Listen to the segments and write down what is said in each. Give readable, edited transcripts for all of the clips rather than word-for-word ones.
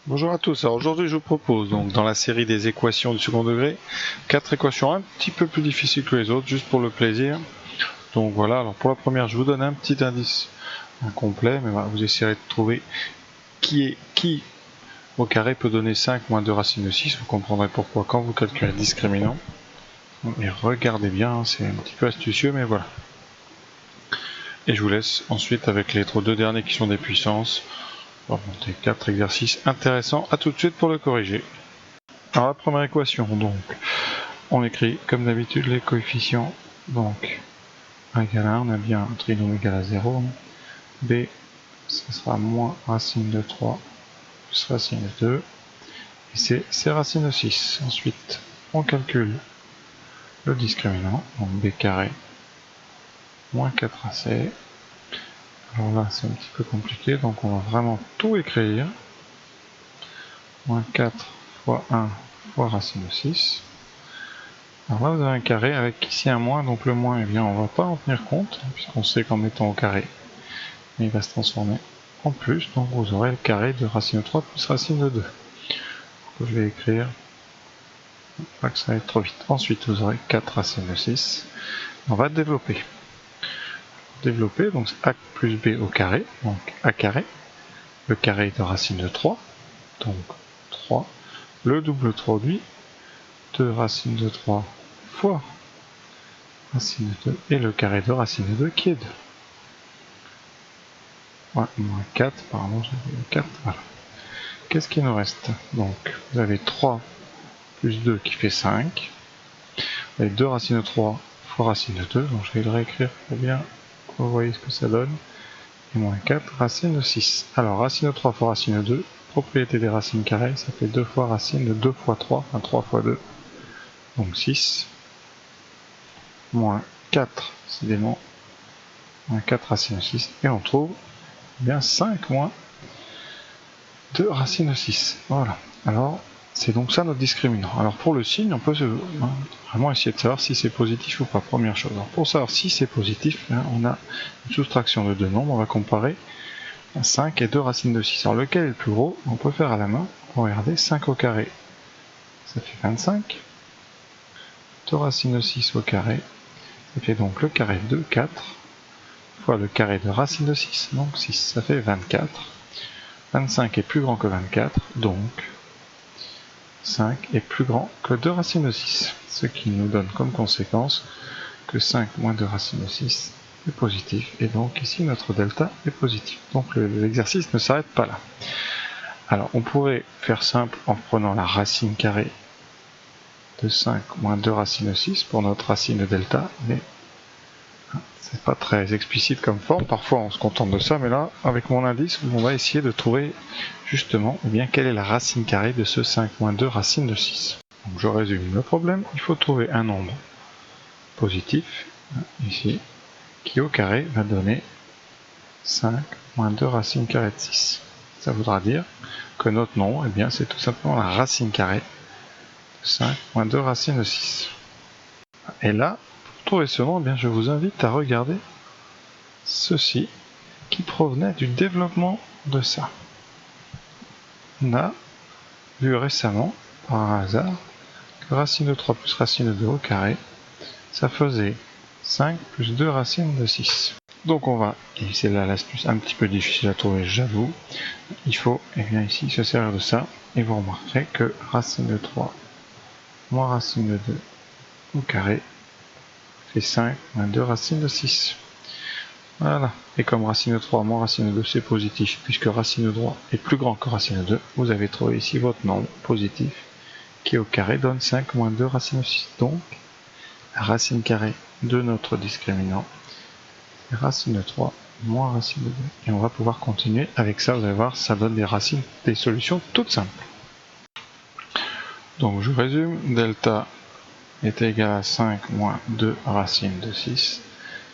Bonjour à tous, alors aujourd'hui je vous propose donc dans la série des équations du second degré 4 équations un petit peu plus difficiles que les autres, juste pour le plaisir. Donc voilà, alors pour la première je vous donne un petit indice incomplet, mais voilà, vous essayerez de trouver qui au carré peut donner 5 moins 2 racine de 6, vous comprendrez pourquoi quand vous calculez le discriminant. Et regardez bien, c'est un petit peu astucieux, mais voilà. Et je vous laisse ensuite avec les deux derniers qui sont des puissances. On va monter 4 exercices intéressants, à tout de suite pour le corriger. Alors la première équation, donc, on écrit comme d'habitude les coefficients, donc A égale à 1, on a bien un trinôme égal à 0, B, ce sera moins racine de 3 plus racine de 2, et C, c'est racine de 6. Ensuite, on calcule le discriminant, donc B carré moins 4AC. Alors là, c'est un petit peu compliqué, donc on va vraiment tout écrire. Moins 4 fois 1 fois racine de 6. Alors là, vous avez un carré avec ici un moins, donc le moins, eh bien, on ne va pas en tenir compte, puisqu'on sait qu'en mettant au carré, il va se transformer en plus, donc vous aurez le carré de racine de 3 plus racine de 2. Donc je vais écrire, pas que ça va être trop vite. Ensuite, vous aurez 4 racine de 6. On va développer. Développer, donc A plus B au carré, donc A carré, le carré de racine de 3, donc 3, le double produit de racine de 3 fois racine de 2 et le carré de racine de 2 qui est 2. Ouais, moins 4, pardon, j'ai dit 4, voilà. Qu'est-ce qu'il nous reste? Donc, vous avez 3 plus 2 qui fait 5. Vous avez 2 racines de 3 fois racine de 2, donc je vais le réécrire pour bien que vous voyez ce que ça donne. Et moins 4 racine de 6. Alors, racine de 3 fois racine de 2, propriété des racines carrées, ça fait 2 fois racine de 2 fois 3, enfin 3 fois 2, donc 6. Moins 4, décidément, moins 4 racine de 6, et on trouve bien 5 moins 2 racine de 6. Voilà. Alors, c'est donc ça notre discriminant. Alors pour le signe, on peut vraiment essayer de savoir si c'est positif ou pas, première chose. Alors pour savoir si c'est positif, on a une soustraction de deux nombres, on va comparer 5 et 2 racines de 6. Alors lequel est le plus gros? On peut faire à la main. Regardez, 5 au carré, ça fait 25. 2 racines de 6 au carré, ça fait donc le carré de 4, fois le carré de racine de 6, donc 6, ça fait 24. 25 est plus grand que 24, donc 5 est plus grand que 2 racines de 6, ce qui nous donne comme conséquence que 5 moins 2 racines de 6 est positif, et donc ici notre delta est positif. Donc l'exercice ne s'arrête pas là. Alors on pourrait faire simple en prenant la racine carrée de 5 moins 2 racines de 6 pour notre racine de delta, mais c'est pas très explicite comme forme, parfois on se contente de ça, mais là, avec mon indice, on va essayer de trouver justement bien, quelle est la racine carrée de ce 5 moins 2 racine de 6. Donc je résume le problème, il faut trouver un nombre positif, ici, qui au carré va donner 5 moins 2 racine carrée de 6. Ça voudra dire que notre nombre, eh bien, c'est tout simplement la racine carrée de 5 moins 2 racine de 6. Et là, pour trouver ce nombre, eh bien, je vous invite à regarder ceci qui provenait du développement de ça. On a vu récemment, par hasard, que racine de 3 plus racine de 2 au carré, ça faisait 5 plus 2 racines de 6. Donc on va, et c'est là l'astuce un petit peu difficile à trouver, j'avoue, il faut, et bien ici, se servir de ça, et vous remarquerez que racine de 3 moins racine de 2 au carré fait 5 moins 2 racines de 6. Voilà, et comme racine de 3 moins racine de 2 c'est positif, puisque racine de 3 est plus grand que racine de 2, vous avez trouvé ici votre nombre positif, qui au carré donne 5 moins 2 racine de 6. Donc, la racine carrée de notre discriminant, c'est racine de 3 moins racine de 2. Et on va pouvoir continuer avec ça, vous allez voir, ça donne des racines, des solutions toutes simples. Donc je résume, delta est égal à 5 moins 2 racine de 6,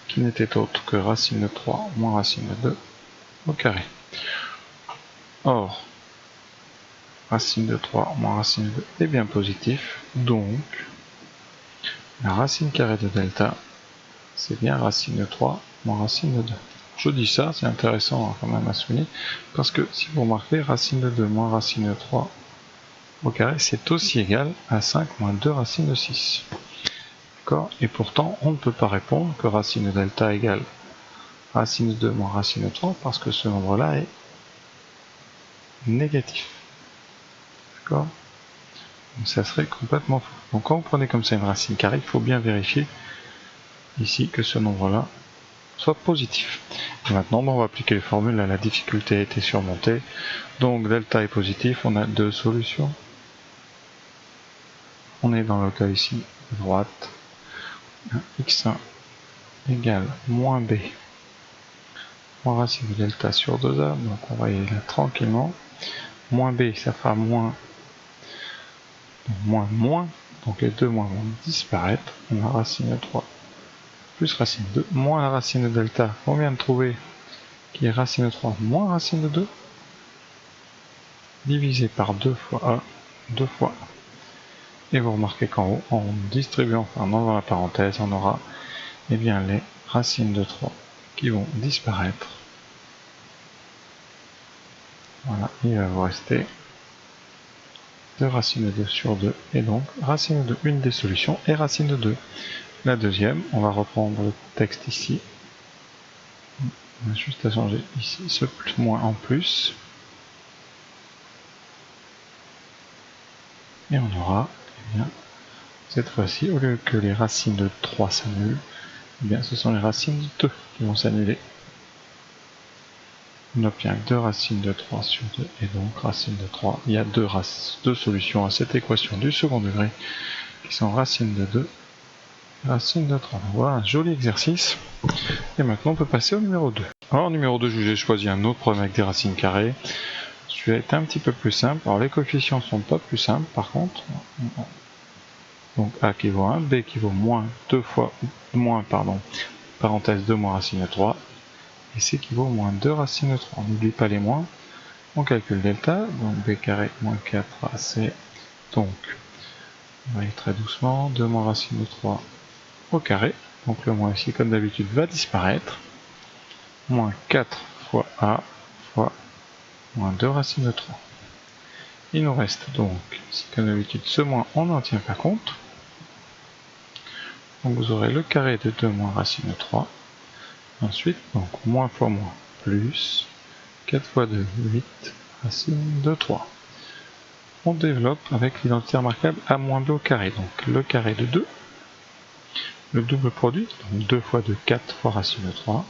qui n'était autre que racine de 3 moins racine de 2 au carré. Or, racine de 3 moins racine de 2 est bien positif, donc la racine carrée de delta, c'est bien racine de 3 moins racine de 2. je dis ça, c'est intéressant quand même à souligner, parce que si vous remarquez, racine de 2 moins racine de 3 au carré, c'est aussi égal à 5 moins 2 racine de 6. D'accord? Et pourtant, on ne peut pas répondre que racine de delta égale racine de 2 moins racine de 3, parce que ce nombre-là est négatif. D'accord? Donc ça serait complètement faux. Donc quand vous prenez comme ça une racine carrée, il faut bien vérifier ici que ce nombre-là soit positif. Et maintenant, on va appliquer les formules. Là, la difficulté a été surmontée. Donc delta est positif, on a deux solutions. On est dans le cas ici droite. x1 égale moins b moins racine de delta sur 2a. Donc on va y aller là tranquillement. Moins b, ça fera moins moins. Donc les deux moins vont disparaître. On a racine de 3 plus racine de 2 moins la racine de delta. On vient de trouver qui est racine de 3 moins racine de 2 divisé par 2 fois a, 2 fois a. Et vous remarquez qu'en haut, en distribuant, en enlevant la parenthèse, on aura eh bien, les racines de 3 qui vont disparaître. Voilà, il va vous rester 2 racines de 2 sur 2, et donc racine de 2, une des solutions, et racine de 2. La deuxième, on va reprendre le texte ici. On a juste à changer ici ce moins en plus. Et on aura, eh bien, cette fois-ci, au lieu que les racines de 3 s'annulent, eh bien, ce sont les racines de 2 qui vont s'annuler. On obtient 2 racines de 3 sur 2, et donc racine de 3. Il y a deux solutions à cette équation du second degré, qui sont racine de 2 et racine de 3. Voilà un joli exercice. Et maintenant, on peut passer au numéro 2. Alors, numéro 2, je vous ai choisi un autre problème avec des racines carrées. Celui-là est un petit peu plus simple. Alors, les coefficients ne sont pas plus simples, par contre. Donc, a qui vaut 1, b qui vaut moins 2 fois, moins, pardon, parenthèse 2 moins racine de 3, et c qui vaut moins 2 racine de 3. On n'oublie pas les moins. On calcule delta, donc b carré moins 4ac, donc on va aller très doucement, 2 moins racine de 3 au carré, donc le moins ici comme d'habitude va disparaître, moins 4 fois a fois moins 2 racine de 3. Il nous reste donc, ici comme d'habitude, ce moins on n'en tient pas compte, donc vous aurez le carré de 2 moins racine de 3, ensuite donc moins fois moins plus 4 fois 2, 8 racine de 3. On développe avec l'identité remarquable a moins b au carré, donc le carré de 2, le double produit, donc 2 fois 2, 4 fois racine de 3,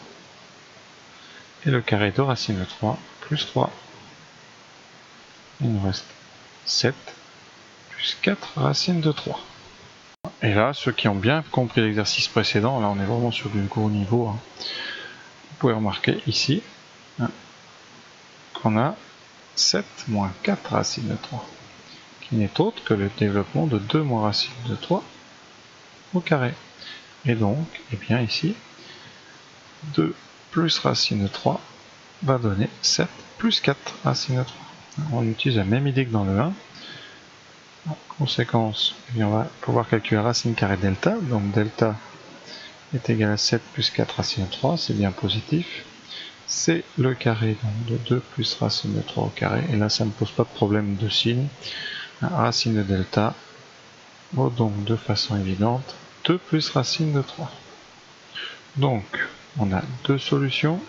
et le carré de racine de 3 plus 3. Il nous reste 7 plus 4 racine de 3. Et là, ceux qui ont bien compris l'exercice précédent, là on est vraiment sur du gros niveau, hein. Vous pouvez remarquer ici qu'on a 7 moins 4 racine de 3, qui n'est autre que le développement de 2 moins racine de 3 au carré. Et donc, eh bien ici, 2 plus racine de 3 va donner 7 plus 4 racine de 3. On utilise la même idée que dans le 1. En conséquence, eh bien, on va pouvoir calculer racine carrée delta. Donc delta est égal à 7 plus 4 racine de 3, c'est bien positif. C'est le carré donc, de 2 plus racine de 3 au carré. Et là, ça ne pose pas de problème de signe. Racine de delta vaut donc de façon évidente 2 plus racine de 3. Donc, on a deux solutions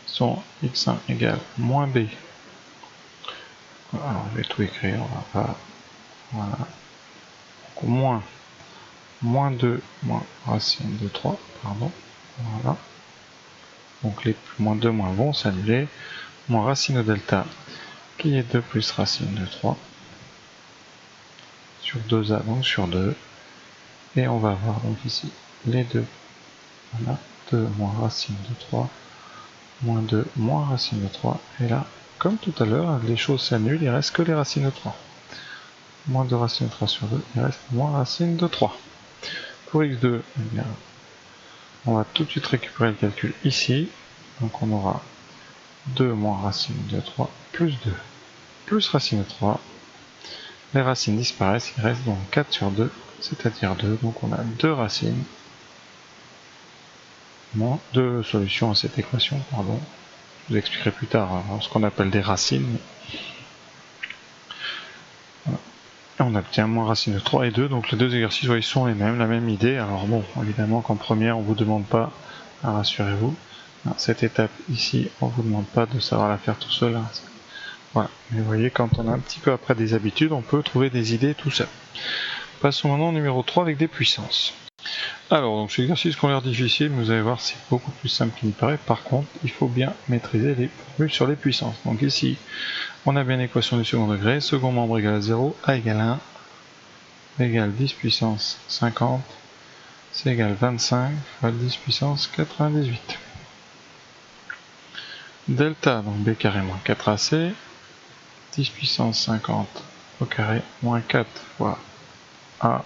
qui sont x1 égale moins b. Alors, je vais tout écrire, on va pas. Voilà. Donc, moins 2 moins racine de 3, pardon. Voilà. Donc, les moins 2 moins vont s'annuler. Moins racine de delta qui est 2 plus racine de 3 sur 2a, donc sur 2. Et on va avoir donc ici les deux. Voilà. 2 moins racine de 3, moins 2 moins racine de 3. Et là, comme tout à l'heure, les choses s'annulent, il ne reste que les racines de 3. Moins 2 racine de 3 sur 2, il reste moins racine de 3. Pour x2, eh bien, on va tout de suite récupérer le calcul ici. Donc on aura 2 moins racine de 3 plus 2 plus racine de 3. Les racines disparaissent, il reste donc 4 sur 2, c'est-à-dire 2. Donc on a 2 racines deux solutions à cette équation, pardon. Je vous expliquerai plus tard ce qu'on appelle des racines. Voilà. Et on obtient moins racine de 3 et 2, donc les deux exercices ils sont les mêmes, la même idée. Alors bon, évidemment qu'en première on vous demande pas, rassurez-vous, cette étape ici on vous demande pas de savoir la faire tout seul. Voilà, mais vous voyez, quand on a un petit peu après des habitudes, on peut trouver des idées tout seul. Passons maintenant au numéro 3 avec des puissances. Alors, donc cet exercice qui a l'air difficile, mais vous allez voir, c'est beaucoup plus simple qu'il n'y paraît. Par contre, il faut bien maîtriser les formules sur les puissances. Donc ici, on a bien l'équation du second degré, second membre égale à 0, a égale 1, b égale 10 puissance 50, c égale 25 fois 10 puissance 98. Delta, donc b carré moins 4ac, 10 puissance 50 au carré moins 4 fois a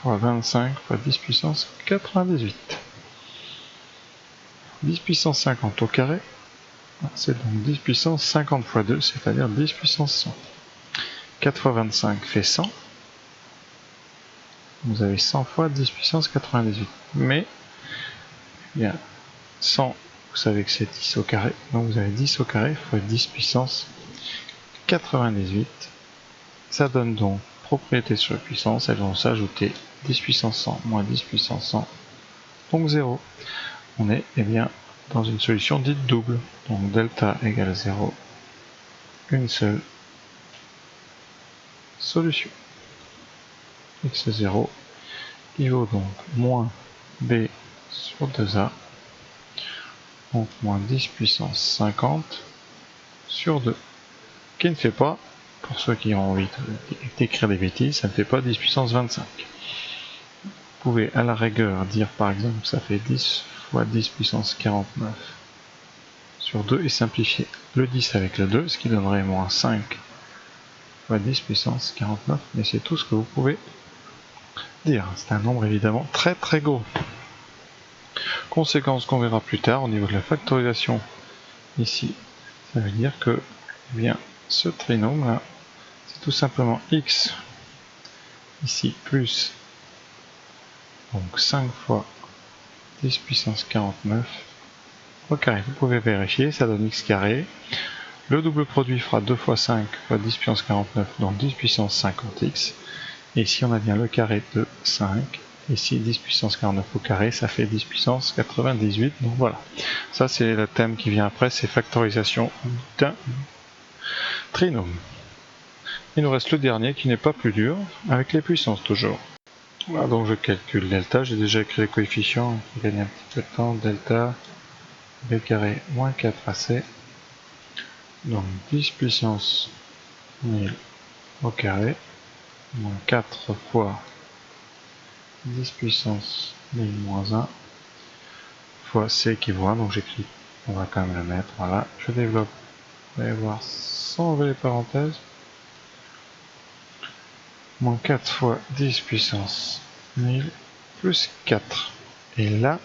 fois 25 fois 10 puissance 98. 10 puissance 50 au carré, c'est donc 10 puissance 50 fois 2, c'est-à-dire 10 puissance 100. 4 fois 25 fait 100. Vous avez 100 fois 10 puissance 98. Mais, bien, 100, vous savez que c'est 10 au carré, donc vous avez 10 au carré fois 10 puissance 98. Ça donne donc propriété sur la puissance, elles vont s'ajouter 10 puissance 100 moins 10 puissance 100, donc 0. On est bien dans une solution dite double. Donc delta égale 0, une seule solution. x0, il vaut donc moins b sur 2a, donc moins 10 puissance 50 sur 2, qui ne fait pas, pour ceux qui ont envie d'écrire des bêtises, ça ne fait pas 10 puissance 25. Vous pouvez à la rigueur dire par exemple que ça fait 10 fois 10 puissance 49 sur 2 et simplifier le 10 avec le 2, ce qui donnerait moins 5 fois 10 puissance 49, mais c'est tout ce que vous pouvez dire. C'est un nombre évidemment très très gros. Conséquence qu'on verra plus tard au niveau de la factorisation ici, ça veut dire que eh bien, ce trinôme là, c'est tout simplement x ici plus donc 5 fois 10 puissance 49 au carré. Vous pouvez vérifier, ça donne x carré. Le double produit fera 2 fois 5 fois 10 puissance 49, donc 10 puissance 50x. Et ici on a bien le carré de 5. Ici 10 puissance 49 au carré, ça fait 10 puissance 98. Donc voilà, ça c'est le thème qui vient après, c'est factorisation d'un trinôme. Il nous reste le dernier qui n'est pas plus dur, avec les puissances toujours. Voilà, donc je calcule delta, j'ai déjà écrit les coefficients, pour gagner un petit peu de temps. Delta b carré moins 4ac, donc 10 puissance 1000 au carré, moins 4 fois 10 puissance 1000 moins 1 fois c qui vaut 1, donc j'écris, on va quand même le mettre, voilà, je développe, vous allez voir, sans enlever les parenthèses, moins 4 fois 10 puissance 1000 plus 4. Et là,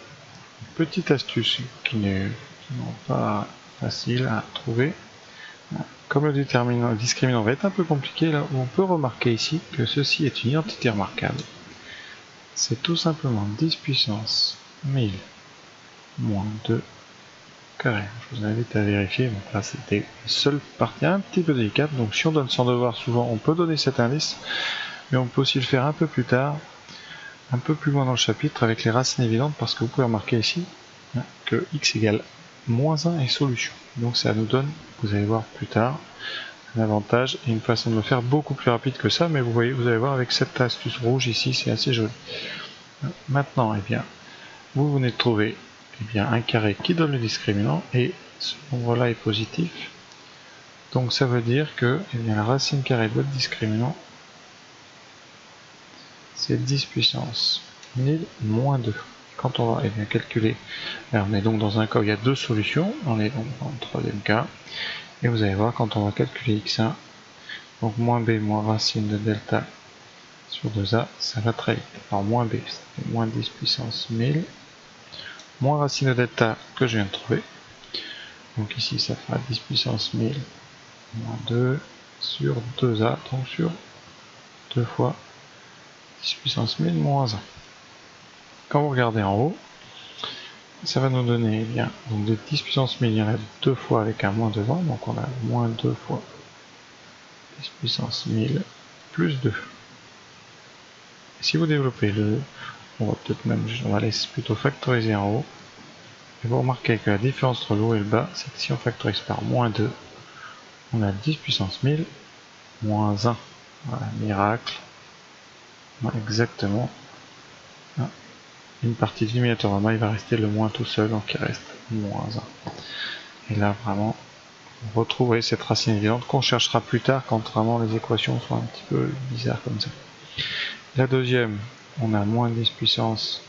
petite astuce qui n'est pas facile à trouver, comme le discriminant va être un peu compliqué, là, on peut remarquer ici que ceci est une identité remarquable. C'est tout simplement 10 puissance 1000 moins 2 carré. Je vous invite à vérifier, donc là c'était une seule partie un petit peu délicate, donc si on donne sans devoir souvent on peut donner cet indice, mais on peut aussi le faire un peu plus tard, un peu plus loin dans le chapitre avec les racines évidentes, parce que vous pouvez remarquer ici que x égale moins 1 est solution. Donc ça nous donne, vous allez voir plus tard, un avantage et une façon de le faire beaucoup plus rapide que ça, mais vous voyez, vous allez voir avec cette astuce rouge ici, c'est assez joli. Maintenant, eh bien, vous venez de trouver un carré qui donne le discriminant et ce nombre-là est positif. Donc ça veut dire que la racine carrée de votre discriminant, c'est 10 puissance 1000 moins 2. Quand on va calculer, alors on est donc dans un cas où il y a deux solutions, on est donc dans le troisième cas, et vous allez voir quand on va calculer x1, donc moins b moins racine de delta sur 2a, ça va très vite. Alors moins b, c'est moins 10 puissance 1000, moins racine de delta que je viens de trouver, donc ici ça fera 10 puissance 1000 moins 2 sur 2a, donc sur 2 fois 10 puissance 1000 moins 1. Quand vous regardez en haut, ça va nous donner eh bien, donc des 10 puissance 1000, il y en a 2 fois avec un moins devant, donc on a moins 2 fois 10 puissance 1000 plus 2. Et si vous développez le, on va peut-être même, on va laisser plutôt factoriser en haut, et vous remarquez que la différence entre le haut et le bas, c'est que si on factorise par moins 2, on a 10 puissance 1000 moins 1. Voilà, miracle. Exactement. Une partie du Miniaturama, il va rester le moins tout seul, donc il reste moins 1. Et là, vraiment, vous retrouvez cette racine évidente qu'on cherchera plus tard quand vraiment les équations sont un petit peu bizarres comme ça. La deuxième, on a moins 10 puissance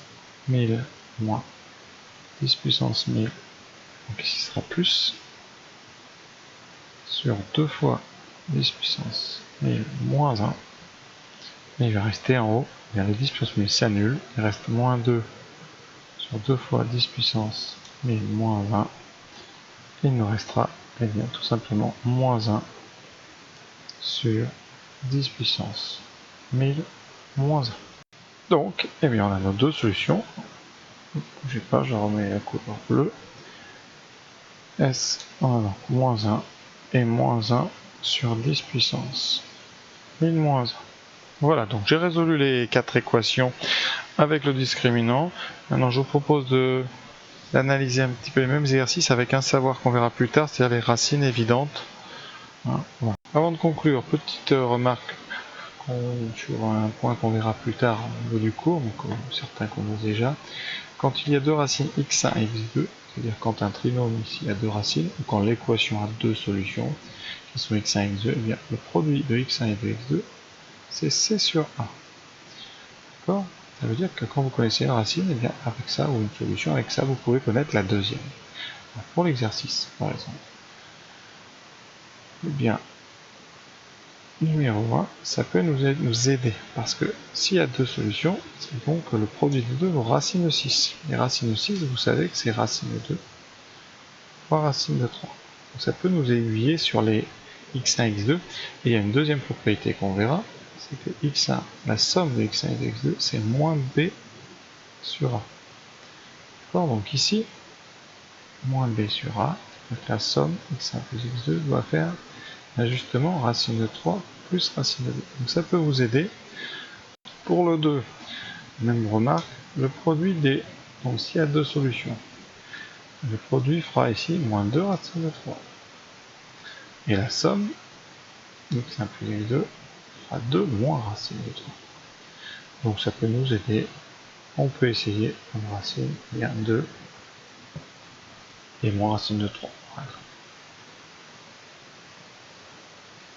1000 moins 10 puissance 1000. Donc ici ce sera plus sur 2 fois 10 puissance 1000 moins 1. Et il va rester en haut, bien les 10 puissance 1000 s'annulent, il reste moins 2 sur 2 fois 10 puissance 1000 moins 20. Et il nous restera eh bien, tout simplement moins 1 sur 10 puissance 1000 moins 1. Donc, eh bien, on a nos deux solutions. Ne bougez pas, je remets la couleur bleue. S, on a donc moins 1 et moins 1 sur 10 puissance 1000 moins 1. Voilà, donc j'ai résolu les 4 équations avec le discriminant. Maintenant, je vous propose d'analyser un petit peu les mêmes exercices avec un savoir qu'on verra plus tard, c'est-à-dire les racines évidentes. Voilà. Avant de conclure, petite remarque sur un point qu'on verra plus tard au niveau du cours, donc certains connaissent déjà. Quand il y a deux racines x1 et x2, c'est-à-dire quand un trinôme ici a deux racines, ou quand l'équation a deux solutions, qui sont x1 et x2, eh bien, le produit de x1 et de x2, c'est c sur a. D'accord ? Ça veut dire que quand vous connaissez une racine, eh bien, avec ça, ou une solution, avec ça, vous pouvez connaître la deuxième. Donc, pour l'exercice, par exemple, eh bien, numéro 1, ça peut nous aider, parce que s'il y a deux solutions, c'est donc le produit de deux vaut racine de 6. Et racine de 6, vous savez que c'est racine de 2 fois racine de 3. Donc ça peut nous aiguiller sur les x1 et x2. Et il y a une deuxième propriété qu'on verra, c'est que x1, la somme de x1 et de x2, c'est moins b sur a. D'accord ? Donc ici, moins b sur a, donc la somme x1 plus x2 doit faire justement racine de 3 plus racine de 2. Donc ça peut vous aider. Pour le 2, même remarque, le produit des... Donc s'il y a deux solutions, le produit fera ici moins 2 racine de 3. Et la somme, x1 plus x2, fera 2 moins racine de 3. Donc ça peut nous aider. On peut essayer comme racine, il y a 2 et moins racine de 3.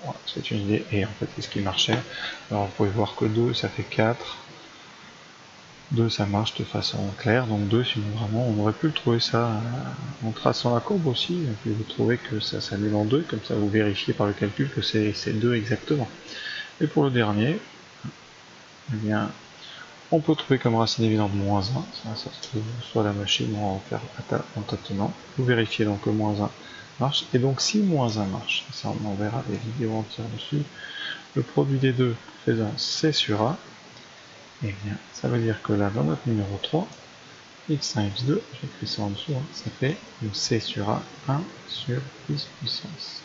Voilà, c'est une idée. Et en fait, c'est ce qui marchait. Alors vous pouvez voir que 2, ça fait 4. 2, ça marche de façon claire. Donc 2, sinon vraiment, on aurait pu le trouver ça en traçant la courbe aussi. Et puis vous trouvez que ça s'annule en 2. Comme ça, vous vérifiez par le calcul que c'est 2 exactement. Et pour le dernier, eh bien, on peut trouver comme racine évidente moins 1. Ça se trouve soit la machine ou en faire en tâtonnant. Vous vérifiez donc que moins 1 marche. Et donc si moins 1 marche, ça on en verra des vidéos entières dessus, le produit des deux faisant C sur A, et bien ça veut dire que là dans notre numéro 3, x1, x2, j'écris ça en dessous, ça fait C sur A, 1 sur 10 puissance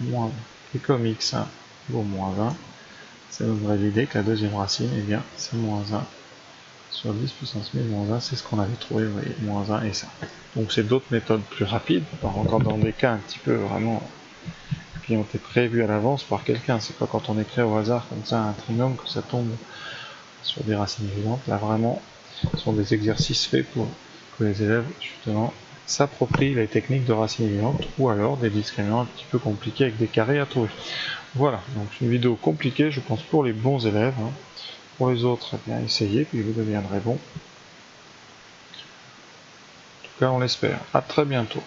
moins 20. Et comme x1 vaut moins 20, ça donnerait l'idée que la deuxième racine, eh bien c'est moins 1 sur 10 puissance 1000 moins 1, c'est ce qu'on avait trouvé, vous voyez, moins 1 et ça. Donc c'est d'autres méthodes plus rapides, encore dans des cas un petit peu vraiment qui ont été prévus à l'avance par quelqu'un. C'est pas quand on écrit au hasard comme ça un trinôme que ça tombe sur des racines évidentes. Là vraiment, ce sont des exercices faits pour que les élèves justement s'approprient les techniques de racines évidentes ou alors des discriminants un petit peu compliqués avec des carrés à trouver. Voilà, donc une vidéo compliquée je pense pour les bons élèves. Pour les autres, eh bien essayez, puis vous deviendrez bon. En tout cas, on l'espère. À très bientôt.